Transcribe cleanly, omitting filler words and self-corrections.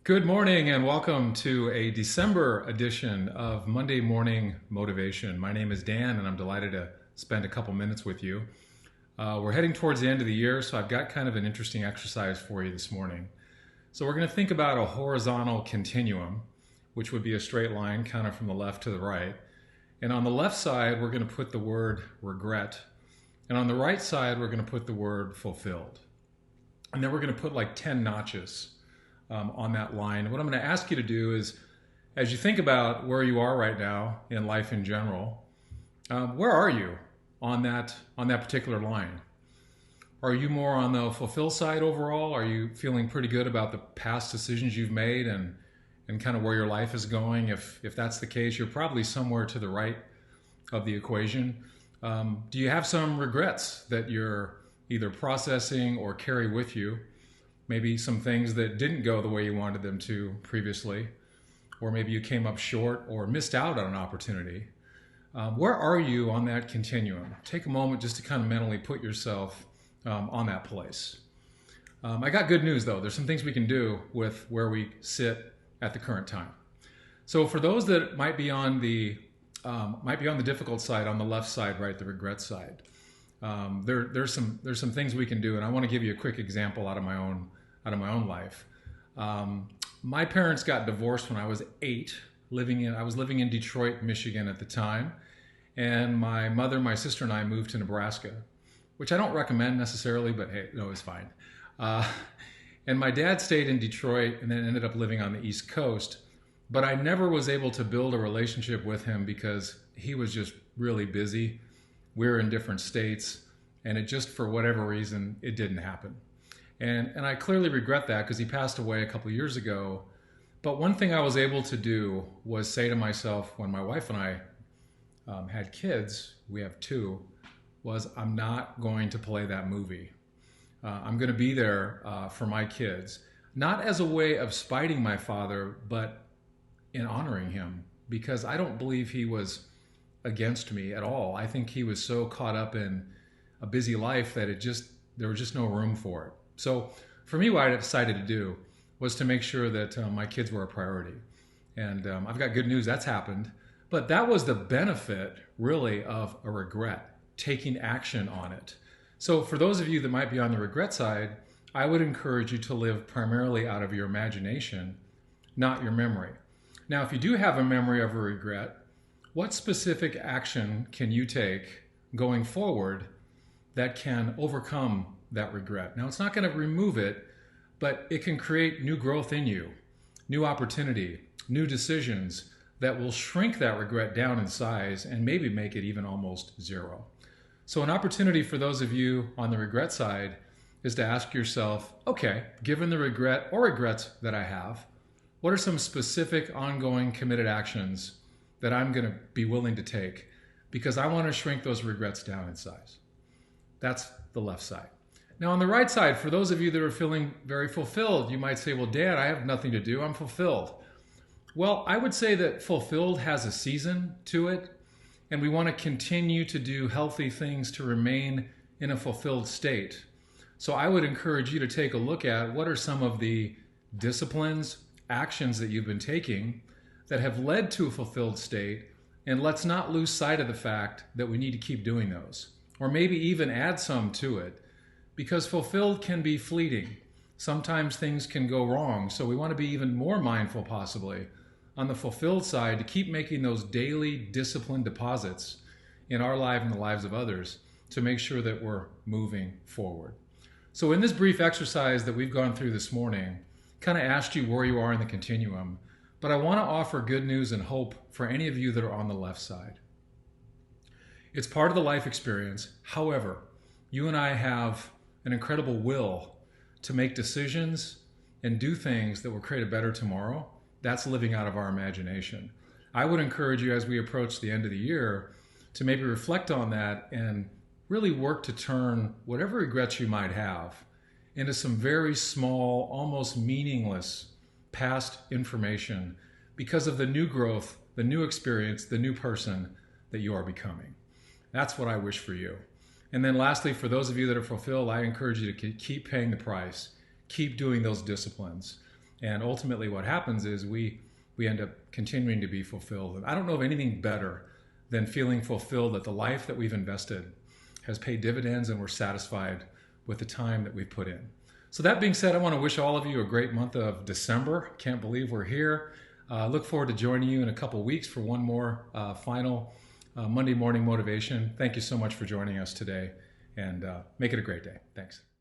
Good morning and welcome to a December edition of Monday Morning Motivation. My name is Dan and I'm delighted to spend a couple minutes with you. We're heading towards the end of the year, so I've got kind of an interesting exercise for you this morning. So we're going to think about a horizontal continuum, which would be a straight line kind of from the left to the right. And on the left side, we're going to put the word regret. And on the right side, we're going to put the word fulfilled. And then we're going to put like 10 notches on that line. What I'm going to ask you to do is, as you think about where you are right now in life in general, where are you on that particular line? Are you more on the fulfill side overall? Are you feeling pretty good about the past decisions you've made and kind of where your life is going? If that's the case, you're probably somewhere to the right of the equation. Do you have some regrets that you're either processing or carry with you? Maybe some things that didn't go the way you wanted them to previously, or maybe you came up short or missed out on an opportunity. Where are you on that continuum? Take a moment just to kind of mentally put yourself on that place. I got good news though. There's some things we can do with where we sit at the current time. So for those that might be on the difficult side, on the left side, right, the regret side, there's some things we can do, and I want to give you a quick example out of my own life. My parents got divorced when I was 8. I was living in Detroit, Michigan at the time, and my mother, my sister, and I moved to Nebraska, which I don't recommend necessarily, but hey, no, it's fine. And my dad stayed in Detroit and then ended up living on the East Coast, but I never was able to build a relationship with him because he was just really busy. We're in different states, and it just, for whatever reason, it didn't happen. And I clearly regret that because he passed away a couple of years ago. But one thing I was able to do was say to myself, when my wife and I had kids, we have 2, was I'm not going to play that movie. I'm going to be there for my kids, not as a way of spiting my father, but in honoring him, because I don't believe he was against me at all. I think he was so caught up in a busy life that there was just no room for it. So for me, what I decided to do was to make sure that my kids were a priority. And I've got good news, that's happened. But that was the benefit, really, of a regret, taking action on it. So for those of you that might be on the regret side, I would encourage you to live primarily out of your imagination, not your memory. Now, if you do have a memory of a regret, what specific action can you take going forward that can overcome that regret? Now, it's not going to remove it, but it can create new growth in you, new opportunity, new decisions that will shrink that regret down in size and maybe make it even almost zero. So an opportunity for those of you on the regret side is to ask yourself, okay, given the regret or regrets that I have, what are some specific ongoing committed actions that I'm going to be willing to take because I want to shrink those regrets down in size? That's the left side. Now on the right side, for those of you that are feeling very fulfilled, you might say, well, Dad, I have nothing to do. I'm fulfilled. Well, I would say that fulfilled has a season to it, and we want to continue to do healthy things to remain in a fulfilled state. So I would encourage you to take a look at what are some of the disciplines, actions that you've been taking that have led to a fulfilled state, and let's not lose sight of the fact that we need to keep doing those, or maybe even add some to it, because fulfilled can be fleeting. Sometimes things can go wrong, so we want to be even more mindful possibly on the fulfilled side to keep making those daily disciplined deposits in our life and the lives of others to make sure that we're moving forward. So in this brief exercise that we've gone through this morning, kind of asked you where you are in the continuum, but I want to offer good news and hope for any of you that are on the left side. It's part of the life experience. However, you and I have an incredible will to make decisions and do things that will create a better tomorrow. That's living out of our imagination. I would encourage you as we approach the end of the year to maybe reflect on that and really work to turn whatever regrets you might have into some very small, almost meaningless past information because of the new growth, the new experience, the new person that you are becoming. That's what I wish for you. And then lastly, for those of you that are fulfilled, I encourage you to keep paying the price, keep doing those disciplines. And ultimately what happens is we end up continuing to be fulfilled. And I don't know of anything better than feeling fulfilled that the life that we've invested has paid dividends and we're satisfied with the time that we've put in. So that being said, I want to wish all of you a great month of December. Can't believe we're here. Look forward to joining you in a couple weeks for one more final Monday morning motivation. Thank you so much for joining us today, and make it a great day. Thanks.